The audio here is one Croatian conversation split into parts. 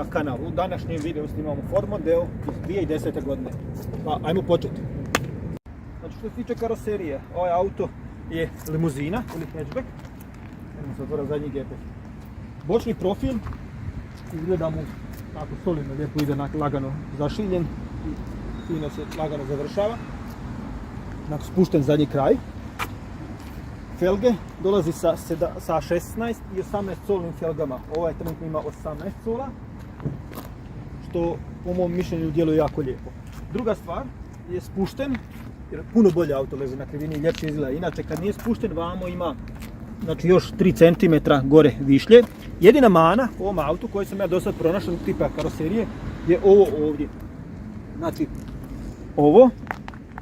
na kanal. U današnjem videu snimamo Ford Mondeo iz 2010. godine. Pa ajmo početi. Znači što se tiče karoserije, ovaj auto je limuzina ili hatchback. Ajmo se otvara zadnji GP. Bočni profil izgleda mu tako solidno, lijepo ide lagano zašiljen i fino se lagano završava. Onako spušten zadnji kraj. Felge dolazi sa 16 i 18 solnim felgama. Ovaj trenutno ima 18 sola, što po mom mišljenju djeluje jako lijepo. Druga stvar je spušten, jer puno bolje auto leži na krivini i ljepše izgleda. Inače kad nije spušten, vamo ima znači, još 3 cm gore višlje. Jedina mana u ovom autu koju sam ja do sad pronašao tipa karoserije je ovo ovdje. Znači ovo,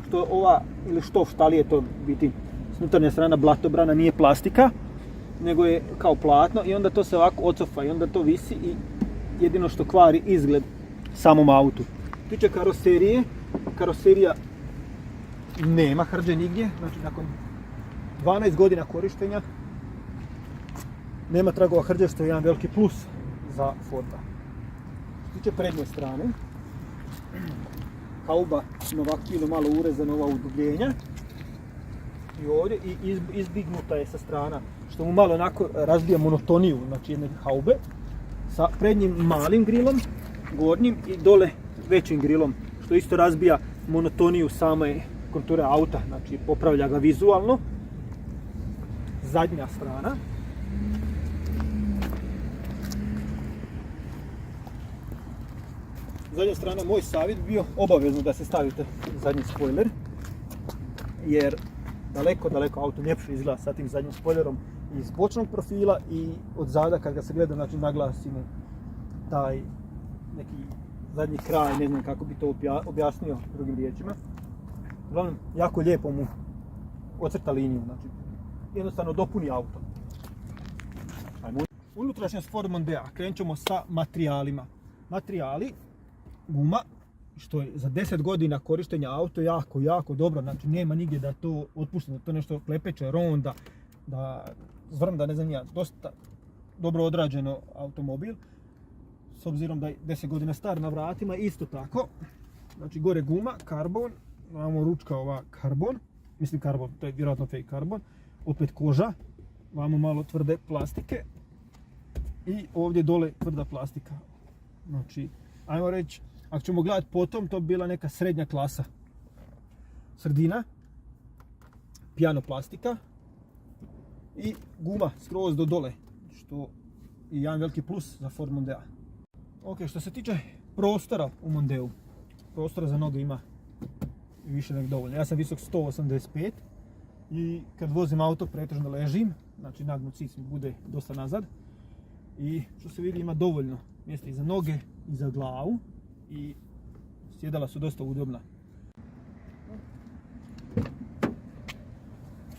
što ova ili šta li je to biti unutarnja strana blatobrana, nije plastika, nego je kao platno i onda to se ovako ocofa i onda to visi i jedino što kvari izgled samom autu. Tiče karoserije, karoserija nema hrđe nigdje, znači nakon 12 godina korištenja nema tragova hrđe, što je jedan veliki plus za Forda. Tiče prednje strane, hauba ovako fino malo urezana, ova udubljenja. I ovdje i izdignuta je sa strana, što mu malo onako razbija monotoniju, znači jedne haube, sa prednjim malim grilom, gornjim i dole većim grilom, što isto razbija monotoniju same konture auta, znači popravlja ga vizualno. Zadnja strana. Zadnja strana, moj savjet bio obavezno da se stavite zadnji spoiler, jer daleko auto ljepše izgleda sa tim zadnjim spoilerom iz bočnog profila i od zada kad ga se gleda, znači naglasi mu taj neki zadnji kraj, ne znam kako bi to objasnio drugim riječima. Uglavnom, jako lijepo mu ocrta liniju, znači jednostavno dopuni auto. Unutrašnjost Ford Mondea, krenut ćemo sa materijalima. Materijali, guma, što je za 10 godina korištenja auto jako dobro, znači nema nigdje da je to otpušteno, da to nešto klepeće, ronda, da zvrnda, ne znam ja, dosta dobro odrađeno automobil, s obzirom da je 10 godina star na vratima, isto tako. Znači gore guma, karbon, imamo ručka ova karbon, mislim karbon, to je vjerojatno fake karbon, opet koža, imamo malo tvrde plastike i ovdje dole tvrda plastika. Znači, ajmo reći, ako ćemo gledati potom, to bi bila neka srednja klasa. Sredina, pijano plastika i guma skroz do dole, što je jedan veliki plus za Ford Mondea. Ok, što se tiče prostora u Mondeu, prostora za noge ima više nego dovoljno. Ja sam visok 185 i kad vozim auto pretežno ležim, znači nagnut cic mi bude dosta nazad. I što se vidi ima dovoljno mjesta i za noge i za glavu. I sjedala su dosta udobna.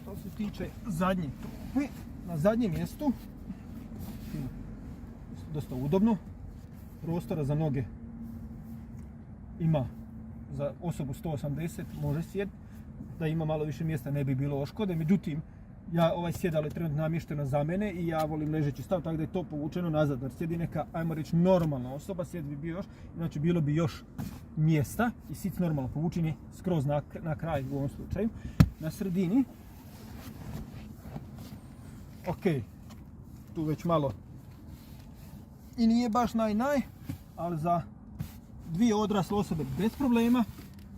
Što se tiče zadnje trupe, na zadnjem mjestu dosta udobno, prostora za noge ima za osobu 180, može sjediti, da ima malo više mjesta ne bi bilo oškode, međutim ovaj sjedalo je trenutno namješteno za mene i ja volim ležeći stav, tako da je to povučeno nazad. Jer sjedi neka, ajmo reći, normalna osoba, sjed bi bio još, znači bilo bi još mjesta i sic normalno povučen je skroz na kraj u ovom slučaju. Na sredini, ok, tu već malo i nije baš naj, ali za 2 odrasle osobe bez problema,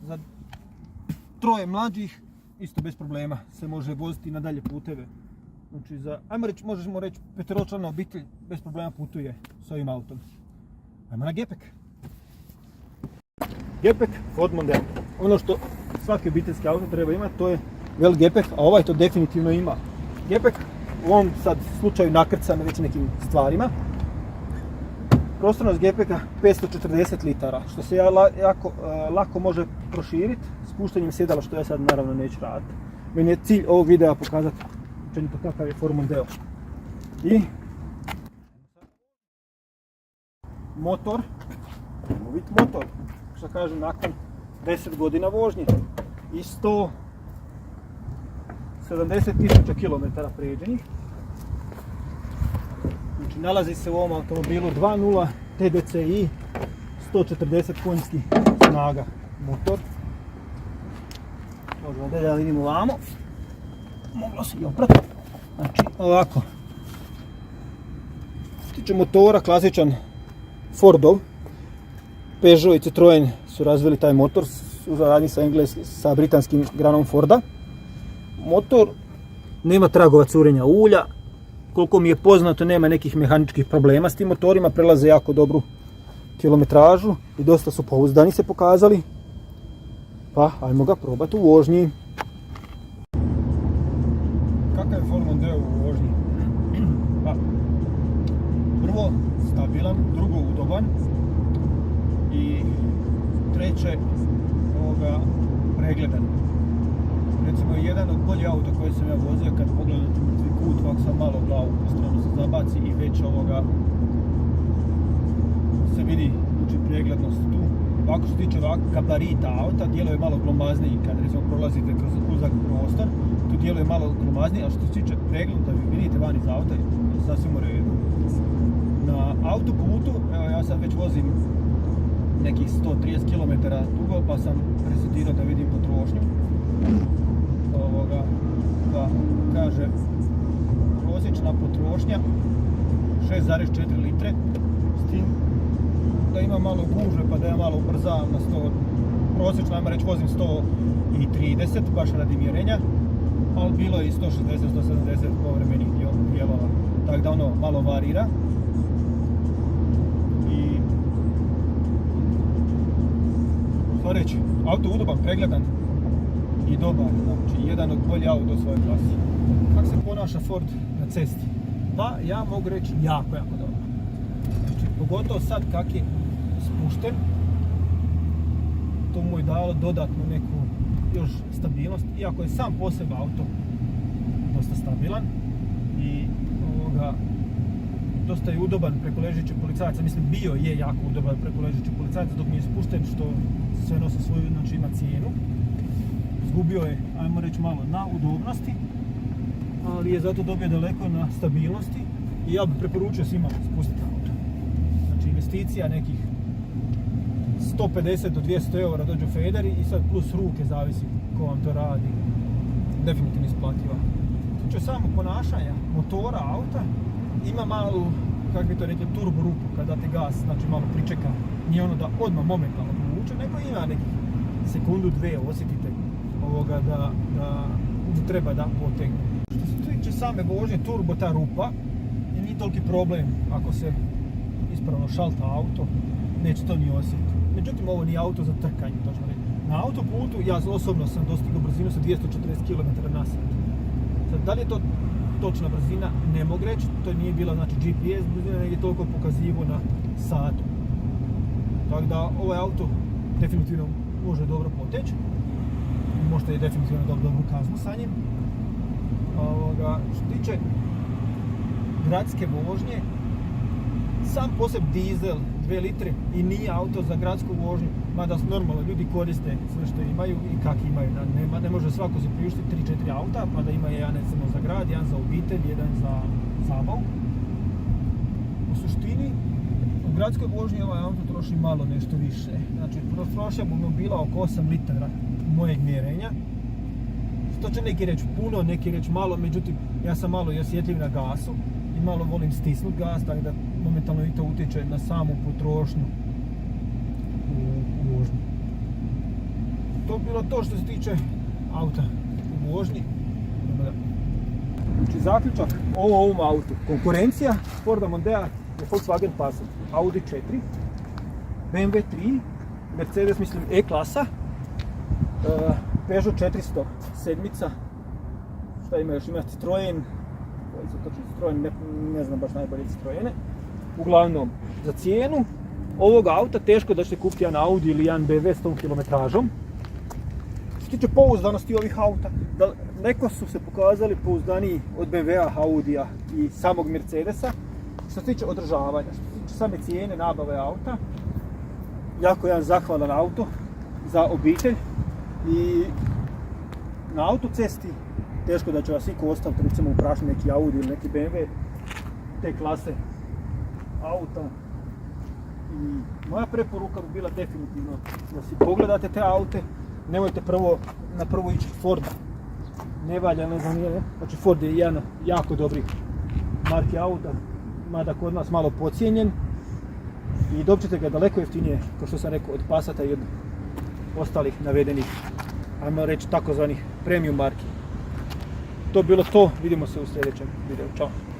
za 3 mlađih isto bez problema se može voziti na dalje puteve. Znači možemo reći, 5-člana obitelj bez problema putuje s ovim autom. Ajmo na gepek. Gepek Ford Mondeo. Ono što svaki obiteljski auto treba imati, to je velik gepek, a ovaj to definitivno ima. Gepek u ovom sad slučaju nakrcan već nekim stvarima. Prostornost gepeka 540 litara, što se jako lako može proširiti spuštanjem sjedala, što ja sad naravno neću raditi. Meni je cilj ovog videa pokazati općenito kakav je Ford Mondeo. I motor, motor, što kažem, nakon 10 godina vožnje i 170.000 km pređenih. Znači, nalazi se u ovom automobilu 2.0 TDCi, 140 konjskih snaga motor. Možemo da vidimo ovamo. Moglo se i oprati. Znači ovako. Što se tiče motora, klasičan Fordov. Peugeot i Citroen su razvili taj motor u zaradnji sa britanskim granom Forda. Motor nema tragova curenja ulja. Koliko mi je poznato, nema nekih mehaničkih problema s tim motorima, prelaze jako dobru kilometražu i dosta su pouzdani se pokazali. Pa, ajmo ga probati u vožnji. Kakav je Ford Mondeo u vožnji? Pa, prvo stabilan, drugo udoban i treće pregledan. Recimo, jedan od boljih auta koji sam ja vozio, kad pogledam mrtvi kut, ovako sam malo glavu po stranu se zabaci i već se vidi preglednost tu. Ovako što se tiče gabarita auta, djeluje malo glomazniji kad recimo prolazite kroz uzak prostor, tu djeluje malo glomazniji, a što se tiče preglednosti, da vidite van iz auta, je sasvim u redu. Na autoputu, evo ja sad već vozim nekih 130 km dugo, pa sam presetirao da vidim potrošnju. Pa kaže prosječna potrošnja 6,4 litre, s tim da ima malo gužve pa da ja malo ubrzavam na 100, prosječno ajmo reći vozim 130 baš radi mjerenja, ali bilo je i 160-170 povremenih dijelova, tako da ono malo varira. I što reći, auto udoban, pregledan i dobar, znači jedan od boljih auto u svojoj klasi. Kako se ponaša Ford na cesti? Pa ja mogu reći jako dobro. Znači, pogotovo sad kak je spušten, to mu je dalo dodatnu neku još stabilnost, iako je sam po sebi auto dosta stabilan i dosta je udoban preko ležećeg policajca, mislim bio je jako udoban preko ležećeg policajca dok mi je spušten, što sve nosi svoju, znači ima cijenu. Izgubio je, ajmo reći, malo na udobnosti, ali je zato dobio daleko na stabilnosti i ja bih preporučio svima spustiti auto. Znači investicija nekih 150 do 200 eura dođu federi i sad plus ruke, zavisi ko vam to radi. Definitivno isplativa. Znači samog ponašanja motora auta ima malu, kako bi to rekli, turbo rupu kada te gas, znači malo pričeka. Nije ono da odmah momentalno povuče, nego ima nekih sekundu, dve osjetite da mu treba da potegne. Što se tiče same vožnje, turbo ta rupa je nije toliki problem ako se ispravno šalta auto, neće to ni osjetiti. Međutim, ovo nije auto za trkanje, točno reći. Na autoputu ja osobno sam dostigao brzinu sa 240 km/h. Sad, da li je to točna brzina, ne mogu reći, to nije bila znači GPS brzina, nego je toliko pokazivo na satu. Tako da ovaj auto definitivno može dobro poteći. Možete je definitivno dobru kaznu sa njim. Što se tiče gradske vožnje, sam poseb dizel 2 litre i nije auto za gradsku vožnju, mada normalno ljudi koriste sve što imaju i kak imaju. Ne može svako se priuštiti 3-4 auta, pa da ima jedan samo za grad, jedan za obitelj, jedan za zabavu. U suštini, u gradskoj vožnji ovaj auto troši malo nešto više. Znači, prošla mu bila oko 8 litara mojeg mjerenja. To će neki reći puno, neki reći malo, međutim ja sam malo i osjetljiv na gasu i malo volim stisnut gas, tako da momentalno i to utječe na samu potrošnju u vožnji. To bi bilo to što se tiče auta u vožnji. Znači zaključak o ovom autu. Konkurencija Forda Mondea je Volkswagen Passat, Audi 4, BMW 3, Mercedes mislim E-klasa, Peugeot 400 sedmica, šta ima još, ima Citroen, koji su točno Citroen, ne znam baš najbolje Citroene. Uglavnom, za cijenu ovog auta teško da ćete kupiti jedan Audi ili jedan BMW s tom kilometražom. Što se tiče pouzdanosti ovih auta, neko su se pokazali pouzdaniji od BMW-a, Audija i samog Mercedesa. Što se tiče održavanja, što se tiče same cijene nabave auta, jako jedan zahvalan auto za obitelj. I na autocesti teško da će vas iko ostaviti recimo u prašnju neki Audi ili neki BMW te klase auta. moja preporuka bi bila definitivno da si pogledate te aute, nemojte na prvo ići Forda. Ne valja, ne znam, nije. Znači Ford je jedan jako dobri marki auta, mada kod nas malo podcijenjen i dobit ćete ga daleko jeftinije, kao što sam rekao, od Passata i od ostalih navedenih, ajmo reći takozvanih premium marki. To bilo to, vidimo se u sljedećem videu. Ćao!